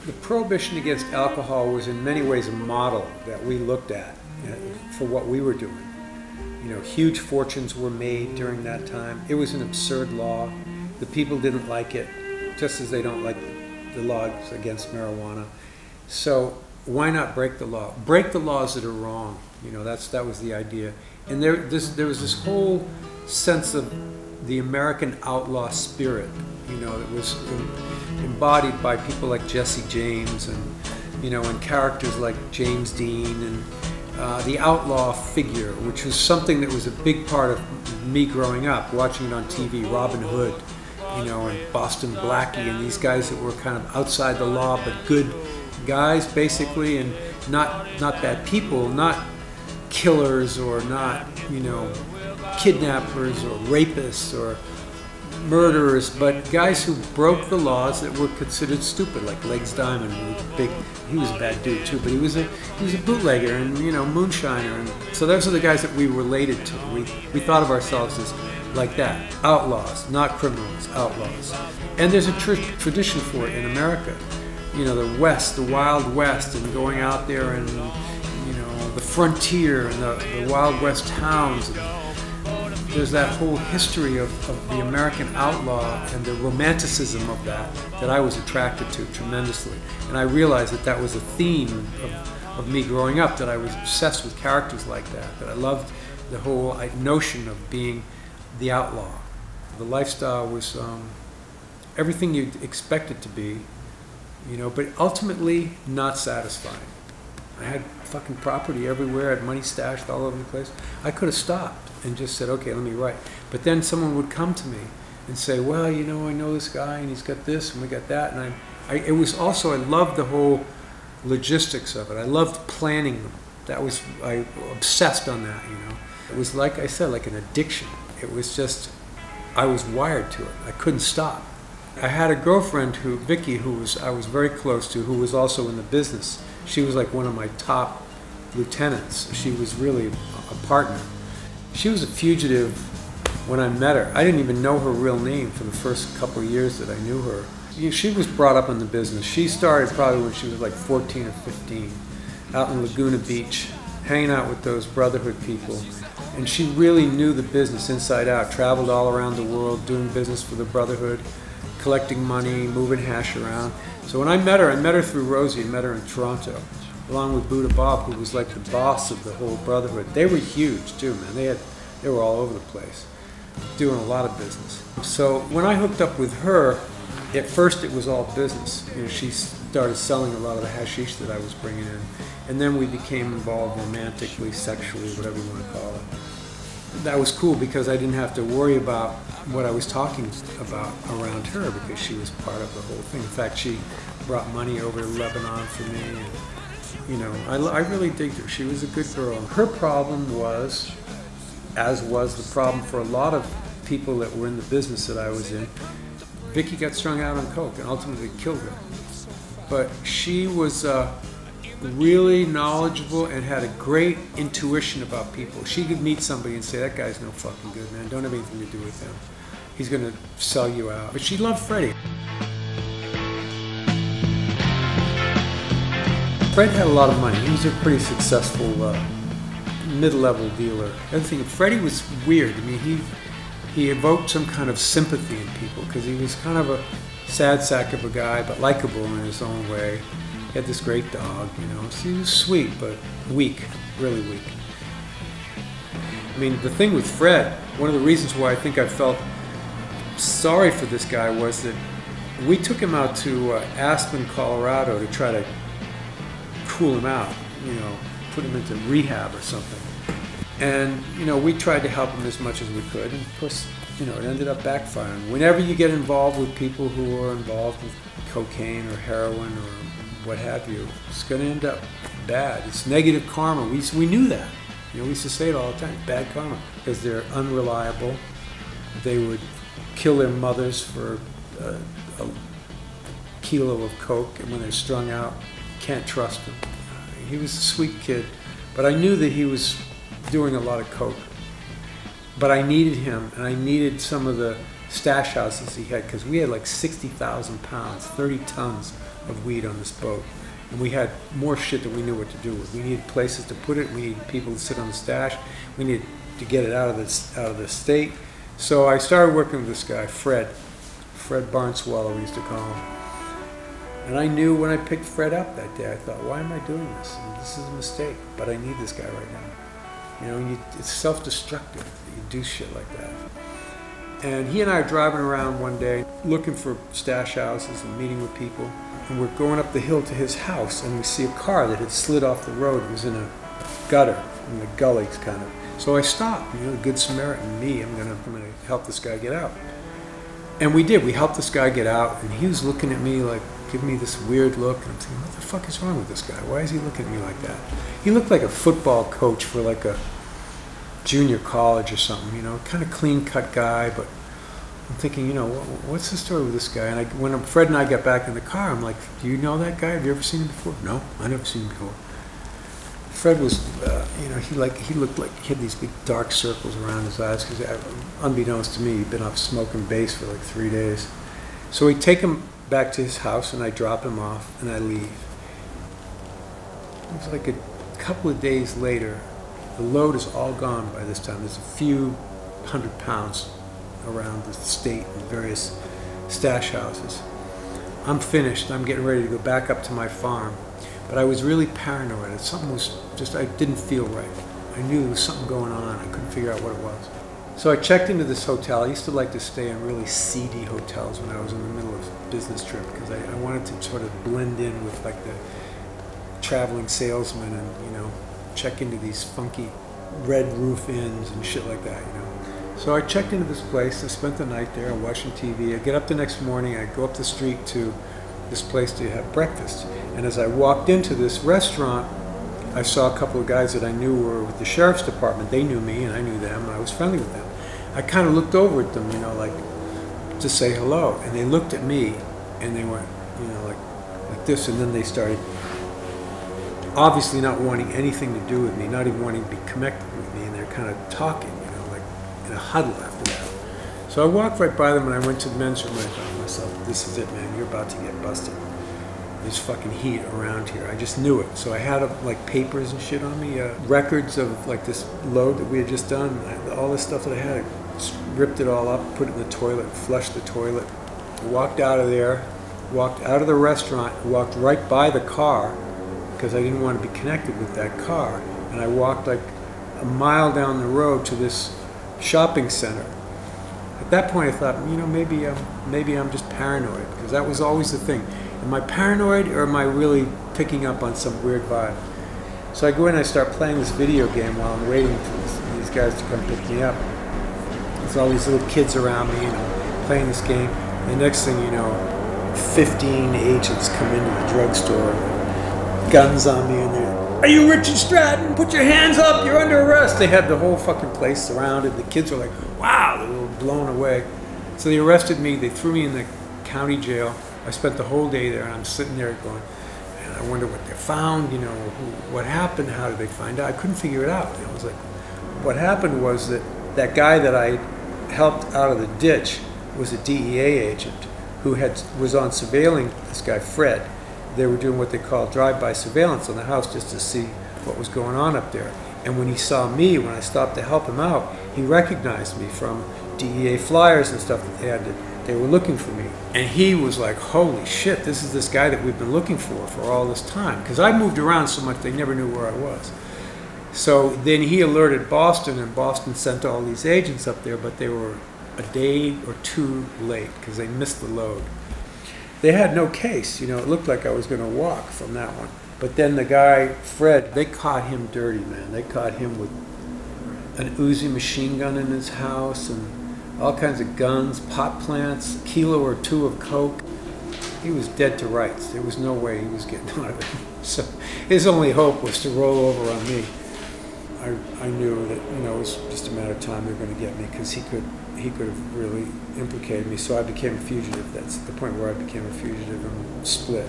The prohibition against alcohol was in many ways a model that we looked at for what we were doing. You know, huge fortunes were made during that time. It was an absurd law. The people didn't like it, just as they don't like the laws against marijuana. So why not break the law? Break the laws that are wrong. You know, that was the idea. And there was this whole sense of the American outlaw spirit, you know, that was embodied by people like Jesse James and, you know, and characters like James Dean and the outlaw figure, which was something that was a big part of me growing up, watching it on TV, Robin Hood, you know, and Boston Blackie and these guys that were kind of outside the law but good guys basically, and not bad people, not killers or not, you know, kidnappers or rapists or murderers, but guys who broke the laws that were considered stupid, like Legs Diamond, who was big. He was a bad dude too, but he was a bootlegger and, you know, moonshiner, and so those are the guys that we related to. We thought of ourselves as like that, outlaws, not criminals, outlaws. And there's a tradition for it in America. You know, the West, the Wild West, and going out there and, you know, the frontier and the Wild West towns. And there's that whole history of the American outlaw and the romanticism of that I was attracted to tremendously. And I realized that was a theme of me growing up, that I was obsessed with characters like that I loved the whole notion of being the outlaw. The lifestyle was everything you'd expect it to be, you know, but ultimately not satisfying. I had fucking property everywhere, I had money stashed all over the place. I could have stopped and just said, okay, let me write. But then someone would come to me and say, well, you know, I know this guy and he's got this and we got that. And it was also, I loved the whole logistics of it. I loved planning them. I obsessed on that, you know. It was, like I said, like an addiction. It was just, I was wired to it. I couldn't stop. I had a girlfriend, Vicky, I was very close to, who was also in the business. She was like one of my top lieutenants. She was really a partner. She was a fugitive when I met her. I didn't even know her real name for the first couple of years that I knew her. She was brought up in the business. She started probably when she was like 14 or 15, out in Laguna Beach, hanging out with those Brotherhood people. And she really knew the business inside out, traveled all around the world doing business for the Brotherhood, collecting money, moving hash around. So when I met her through Rosie. I met her in Toronto, along with Buddha Bob, who was like the boss of the whole Brotherhood. They were huge too, man. They were all over the place, doing a lot of business. So when I hooked up with her, at first it was all business. You know, she started selling a lot of the hashish that I was bringing in, and then we became involved romantically, sexually, whatever you want to call it. That was cool because I didn't have to worry about what I was talking about around her, because she was part of the whole thing. In fact, she brought money over to Lebanon for me, and, you know, I really digged her. She was a good girl. Her problem was, as was the problem for a lot of people that were in the business that I was in, Vicky got strung out on coke and ultimately killed her. But she was really knowledgeable and had a great intuition about people. She could meet somebody and say, that guy's no fucking good, man. Don't have anything to do with him. He's going to sell you out. But she loved Freddie. Fred had a lot of money. He was a pretty successful mid-level dealer. The other thing, Freddie was weird. I mean, he evoked some kind of sympathy in people because he was kind of a sad sack of a guy, but likable in his own way. He had this great dog, you know. So he was sweet, but weak, really weak. I mean, the thing with Fred, one of the reasons why I think I felt sorry for this guy was that we took him out to Aspen, Colorado to try to cool him out, you know, put him into rehab or something. And, you know, we tried to help him as much as we could, and of course, you know, it ended up backfiring. Whenever you get involved with people who are involved with cocaine or heroin or what have you, it's going to end up bad. It's negative karma. We knew that. You know, we used to say it all the time, bad karma, because they're unreliable. They would kill their mothers for a kilo of coke, and when they're strung out, can't trust them. He was a sweet kid, but I knew that he was doing a lot of coke. But I needed him, and I needed some of the stash houses he had, because we had like 60,000 pounds, 30 tons of weed on this boat. And we had more shit than we knew what to do with. We needed places to put it. We needed people to sit on the stash. We needed to get it out of the state. So I started working with this guy, Fred Barnswallow, we used to call him. And I knew when I picked Fred up that day, I thought, why am I doing this? This is a mistake, but I need this guy right now. You know, it's self-destructive that you do shit like that. And he and I are driving around one day, looking for stash houses and meeting with people. And we're going up the hill to his house, and we see a car that had slid off the road. It was in a gutter, in the gullies kind of. So I stopped, you know, the Good Samaritan, me, I'm gonna help this guy get out. And we did, we helped this guy get out, and he was looking at me like, giving me this weird look, and I'm thinking, what the fuck is wrong with this guy? Why is he looking at me like that? He looked like a football coach for like a junior college or something, you know, kind of clean-cut guy, but I'm thinking, you know, what's the story with this guy? And when Fred and I got back in the car, I'm like, do you know that guy? Have you ever seen him before? No, I never seen him before. Fred was, you know, he looked like he had these big dark circles around his eyes because, unbeknownst to me, he'd been off smoking base for like 3 days. So we take him back to his house, and I drop him off, and I leave. It was like a couple of days later. The load is all gone by this time. There's a few 100 pounds around the state in various stash houses. I'm finished. I'm getting ready to go back up to my farm. But I was really paranoid. Something was just, I didn't feel right. I knew there was something going on. I couldn't figure out what it was. So I checked into this hotel. I used to like to stay in really seedy hotels when I was in the middle of a business trip because I wanted to sort of blend in with like the traveling salesman and, you know, check into these funky red roof inns and shit like that, you know. So I checked into this place. I spent the night there watching TV. I get up the next morning. I go up the street to this place to have breakfast. And as I walked into this restaurant, I saw a couple of guys that I knew were with the sheriff's department. They knew me and I knew them, and I was friendly with them. I kind of looked over at them, you know, like to say hello. And they looked at me and they went, you know, like this. And then they started obviously not wanting anything to do with me, not even wanting to be connected with me. And they're kind of talking, you know, like in a huddle after that. So I walked right by them and I went to the men's room and I thought to myself, this is it, man. You're about to get busted. There's fucking heat around here. I just knew it. So I had like papers and shit on me, records of like this load that we had just done. All this stuff that I had, I just ripped it all up, put it in the toilet, flushed the toilet. I walked out of there, walked out of the restaurant, walked right by the car because I didn't want to be connected with that car. And I walked like a mile down the road to this shopping center. At that point I thought, you know, maybe I'm just paranoid, because that was always the thing. Am I paranoid or am I really picking up on some weird vibe? So I go in and I start playing this video game while I'm waiting for these guys to come pick me up. There's all these little kids around me, you know, playing this game. And the next thing you know, 15 agents come into the drugstore, guns on me, and they're, "Are you Richard Stratton? Put your hands up, you're under arrest." They had the whole fucking place surrounded. The kids were like, wow, they were blown away. So they arrested me, they threw me in the county jail. I spent the whole day there, and I'm sitting there going, man, I wonder what they found, you know, what happened, how did they find out? I couldn't figure it out. It was like, what happened was that guy that I helped out of the ditch was a DEA agent who was on surveilling this guy, Fred. They were doing what they call drive-by surveillance on the house just to see what was going on up there. And when he saw me, when I stopped to help him out, he recognized me from DEA flyers and stuff that they were looking for me. And he was like, holy shit, this is this guy that we've been looking for all this time. Because I moved around so much, they never knew where I was. So then he alerted Boston, and Boston sent all these agents up there, but they were a day or two late because they missed the load. They had no case, you know, it looked like I was going to walk from that one. But then the guy, Fred, they caught him dirty, man. They caught him with an Uzi machine gun in his house and all kinds of guns, pot plants, a kilo or two of coke. He was dead to rights. There was no way he was getting out of it. So his only hope was to roll over on me. I knew that, you know, it was just a matter of time they were going to get me, because he could have really implicated me. So I became a fugitive. That's the point where I became a fugitive and split.